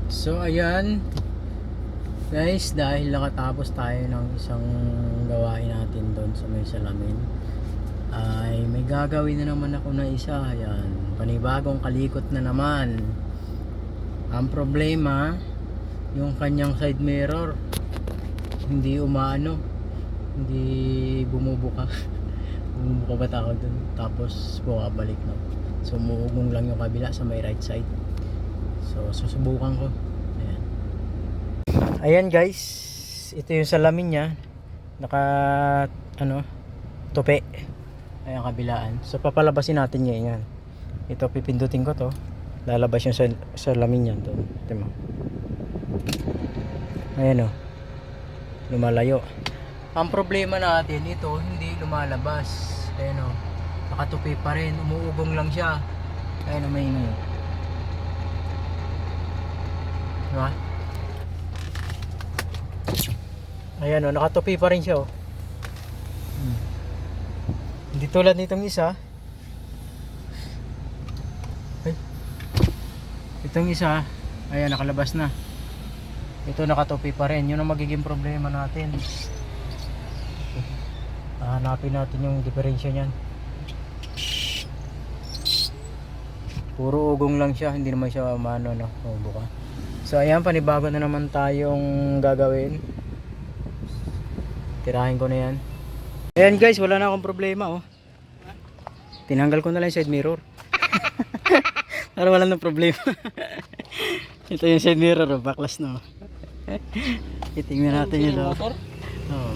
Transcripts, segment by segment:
So ayan guys, dahil nakatapos tayo ng isang gawain natin doon sa may salamin, ay may gagawin na naman ako na isa. Ayan, panibagong kalikot na naman. Ang problema, yung kanyang side mirror hindi umaano, hindi bumubuka. Bumubuka ba tawag doon? Tapos bumabalik na. So umuugong lang yung kabila sa may right side. So susubukan ko. Ayan guys, ito yung salamin niya, naka tupi. Ayan kabilaan. So papalabasin natin ngayon. Ito pipindutin ko to, lalabas yung salamin niya to. Ito mo. Ayan o, lumalayo. Ang problema natin, ito hindi lumalabas. Ayan o, nakatupi pa rin, umuugong lang siya. Ayan o, may ino. Diba? Ayan o, nakatupi pa rin siya o. Hindi tulad nitong isa. Ay. Itong isa, ayan, nakalabas na. Ito nakatupi pa rin. Yun ang magiging problema natin. Hanapin natin yung diferensya niyan. Puro ugong lang siya, hindi naman siya umano, no? Buka. So ayan, panibago na naman tayong gagawin. Tirahin ko na yan. Ayan guys, wala na akong problema oh. Tinanggal ko na lang yung side mirror. Para wala na problema. Ito yung side mirror oh, backlash na oh. Itingnan natin yun oh. Oh.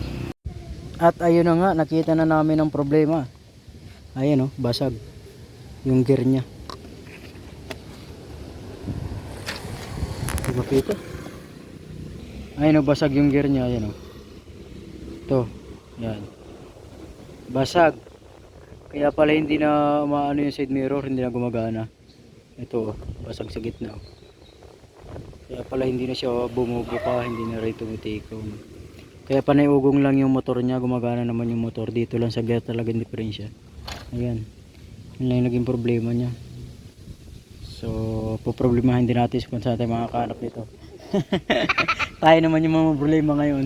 At ayun na nga, nakita na namin ang problema. Ayan oh, basag yung gear nya. Hindi makita. Ayan oh, basag yung gear nya. Ayan oh. Ito, yan. Basag. Kaya pala hindi na maano yung side mirror, hindi na gumagana. Ito, basag sa gitna. Kaya pala hindi na siya bumubuka, hindi na rin tumitikom. Kaya panayugong lang yung motor niya, gumagana naman yung motor. Dito lang sa gear talagang diferensya. Ayan. Yun lang yung naging problema niya. So, poproblemahin din natin kung saan tayo makakahanap nito. Tayo naman yung mga problema ngayon.